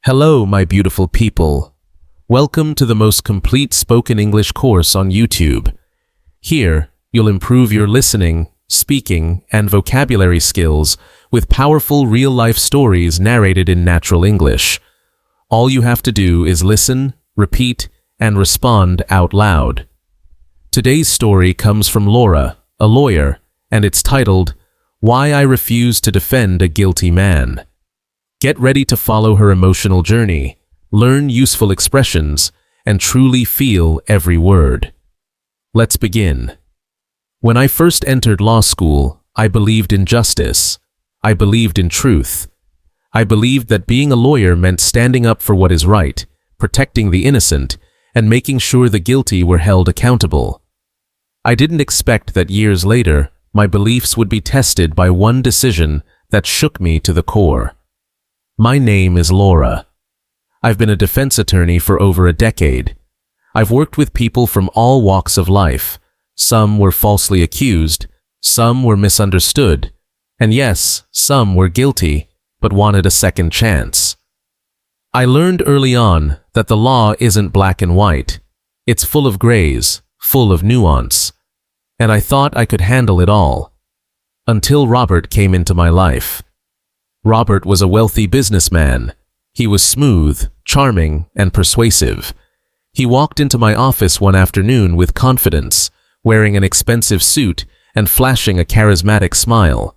Hello, my beautiful people. Welcome to the most complete spoken English course on YouTube. Here, you'll improve your listening, speaking, and vocabulary skills with powerful real-life stories narrated in natural English. All you have to do is listen, repeat, and respond out loud. Today's story comes from Laura, a lawyer, and it's titled, "Why I Refuse to Defend a Guilty Man." Get ready to follow her emotional journey, learn useful expressions, and truly feel every word. Let's begin. When I first entered law school, I believed in justice. I believed in truth. I believed that being a lawyer meant standing up for what is right, protecting the innocent, and making sure the guilty were held accountable. I didn't expect that years later, my beliefs would be tested by one decision that shook me to the core. My name is Laura. I've been a defense attorney for over a decade. I've worked with people from all walks of life. Some were falsely accused, some were misunderstood, and yes, some were guilty, but wanted a second chance. I learned early on that the law isn't black and white. It's full of grays, full of nuance, and I thought I could handle it all. Until Robert came into my life. Robert was a wealthy businessman. He was smooth, charming, and persuasive. He walked into my office one afternoon with confidence, wearing an expensive suit and flashing a charismatic smile.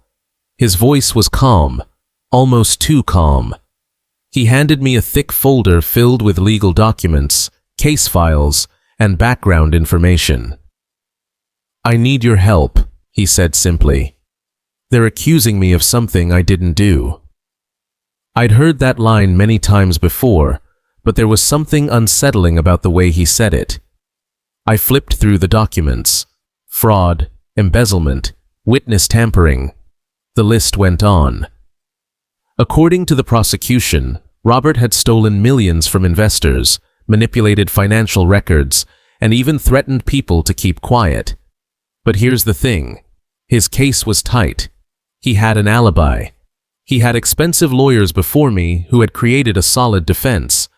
His voice was calm, almost too calm. He handed me a thick folder filled with legal documents, case files, and background information. "I need your help," he said simply. "They're accusing me of something I didn't do." I'd heard that line many times before, but there was something unsettling about the way he said it. I flipped through the documents. Fraud, embezzlement, witness tampering. The list went on. According to the prosecution, Robert had stolen millions from investors, manipulated financial records, and even threatened people to keep quiet. But here's the thing. His case was tight. He had an alibi. He had expensive lawyers before me who had created a solid defense.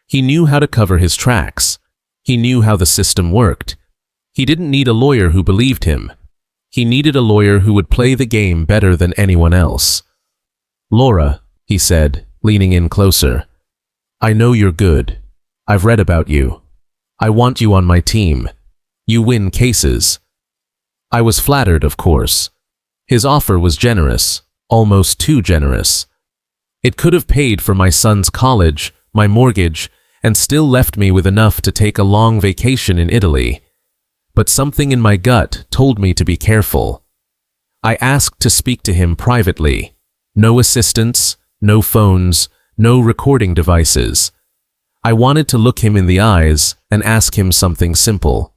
He knew how to cover his tracks. He knew how the system worked. He didn't need a lawyer who believed him. He needed a lawyer who would play the game better than anyone else. "Laura," he said, leaning in closer, "I know you're good. I've read about you. I want you on my team. You win cases." I was flattered, of course. His offer was generous, almost too generous. It could have paid for my son's college, my mortgage, and still left me with enough to take a long vacation in Italy. But something in my gut told me to be careful. I asked to speak to him privately. No assistants, no phones, no recording devices. I wanted to look him in the eyes and ask him something simple.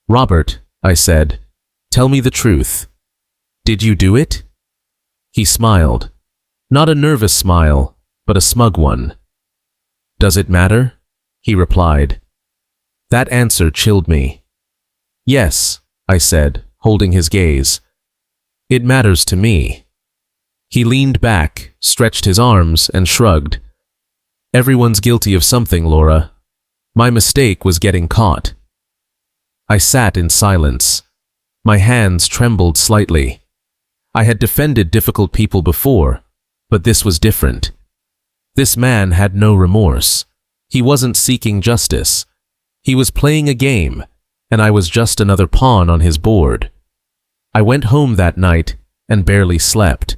"Robert," I said, "tell me the truth. Did you do it?" He smiled. Not a nervous smile, but a smug one. "Does it matter?" he replied. That answer chilled me. "Yes," I said, holding his gaze. "It matters to me." He leaned back, stretched his arms, and shrugged. "Everyone's guilty of something, Laura. My mistake was getting caught." I sat in silence. My hands trembled slightly. I had defended difficult people before, but this was different. This man had no remorse. He wasn't seeking justice. He was playing a game, and I was just another pawn on his board. I went home that night and barely slept.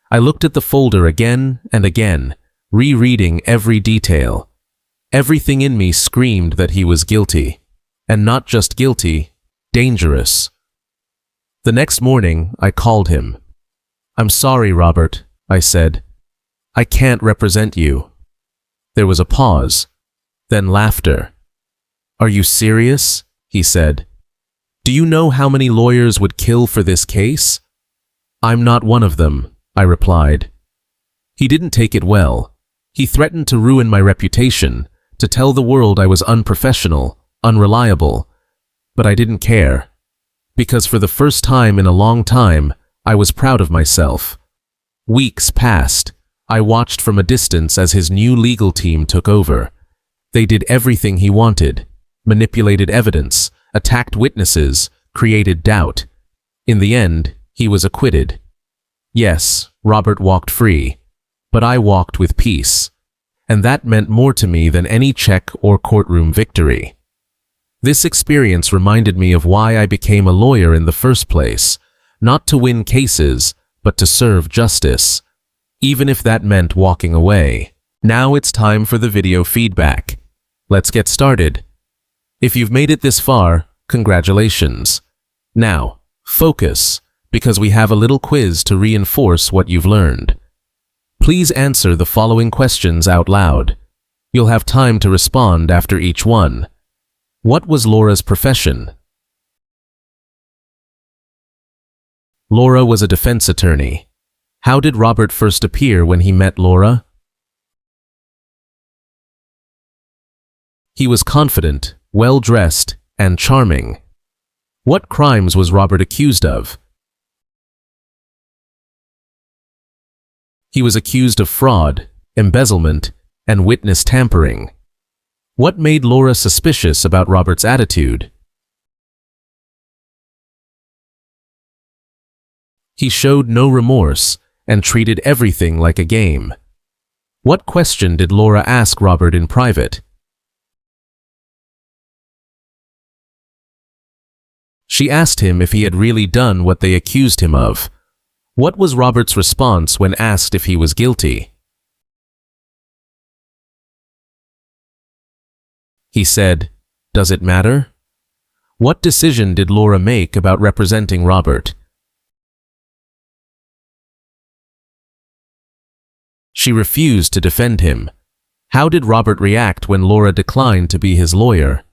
I looked at the folder again and again, rereading every detail. Everything in me screamed that he was guilty, and not just guilty, dangerous. The next morning, I called him. "I'm sorry, Robert," I said. "I can't represent you." There was a pause, then laughter. "Are you serious?" he said. "Do you know how many lawyers would kill for this case?" "I'm not one of them," I replied. He didn't take it well. He threatened to ruin my reputation, to tell the world I was unprofessional, unreliable. But I didn't care. Because for the first time in a long time, I was proud of myself. Weeks passed. I watched from a distance as his new legal team took over. They did everything he wanted, manipulated evidence, attacked witnesses, created doubt. In the end, he was acquitted. Yes, Robert walked free, but I walked with peace, and that meant more to me than any check or courtroom victory. This experience reminded me of why I became a lawyer in the first place, not to win cases, but to serve justice, even if that meant walking away. Now it's time for the video feedback. Let's get started. If you've made it this far, congratulations. Now, focus, because we have a little quiz to reinforce what you've learned. Please answer the following questions out loud. You'll have time to respond after each one. What was Laura's profession? Laura was a defense attorney. How did Robert first appear when he met Laura? He was confident, well-dressed, and charming. What crimes was Robert accused of? He was accused of fraud, embezzlement, and witness tampering. What made Laura suspicious about Robert's attitude? He showed no remorse and treated everything like a game. What question did Laura ask Robert in private? She asked him if he had really done what they accused him of. What was Robert's response when asked if he was guilty? He said, "Does it matter?" What decision did Laura make about representing Robert? She refused to defend him. How did Robert react when Laura declined to be his lawyer?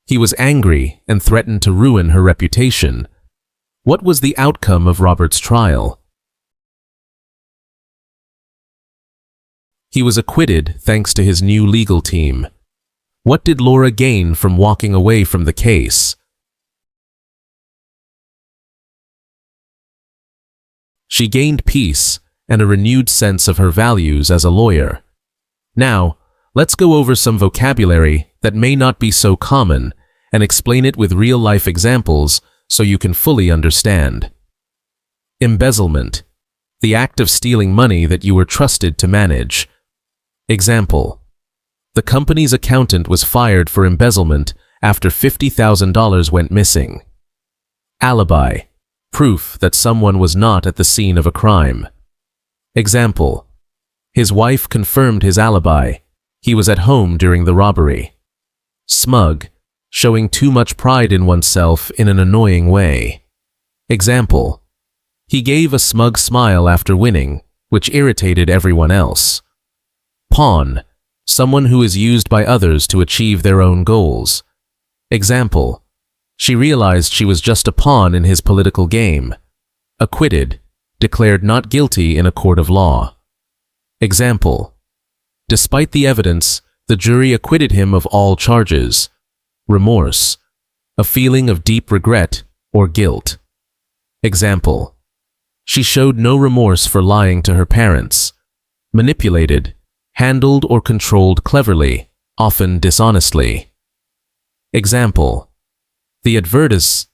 He was angry and threatened to ruin her reputation. What was the outcome of Robert's trial? He was acquitted thanks to his new legal team. What did Laura gain from walking away from the case? She gained peace and a renewed sense of her values as a lawyer. Now, let's go over some vocabulary that may not be so common and explain it with real-life examples so you can fully understand. Embezzlement, the act of stealing money that you were trusted to manage. Example, the company's accountant was fired for embezzlement after $50,000 went missing. Alibi, proof that someone was not at the scene of a crime. Example, his wife confirmed his alibi. He was at home during the robbery. Smug, showing too much pride in oneself in an annoying way. Example, he gave a smug smile after winning, which irritated everyone else. Pawn, someone who is used by others to achieve their own goals. Example, she realized she was just a pawn in his political game. Acquitted, declared not guilty in a court of law. Example, despite the evidence, the jury acquitted him of all charges. Remorse, a feeling of deep regret or guilt. Example, she showed no remorse for lying to her parents. Manipulated, handled or controlled cleverly, often dishonestly. Example, the advertisement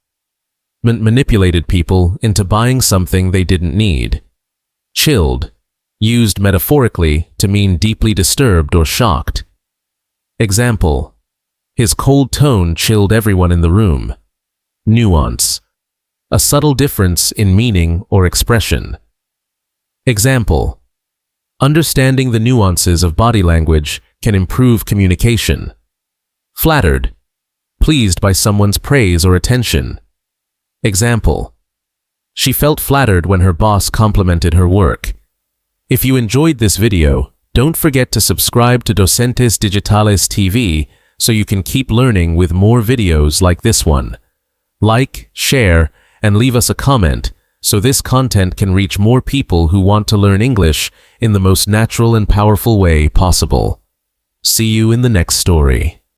manipulated people into buying something they didn't need. Chilled, used metaphorically to mean deeply disturbed or shocked. Example, his cold tone chilled everyone in the room. Nuance, a subtle difference in meaning or expression. Example, understanding the nuances of body language can improve communication. Flattered, pleased by someone's praise or attention. Example, she felt flattered when her boss complimented her work. If you enjoyed this video, don't forget to subscribe to Docentes DigitalesTV so you can keep learning with more videos like this one. Like, share, and leave us a comment so this content can reach more people who want to learn English in the most natural and powerful way possible. See you in the next story.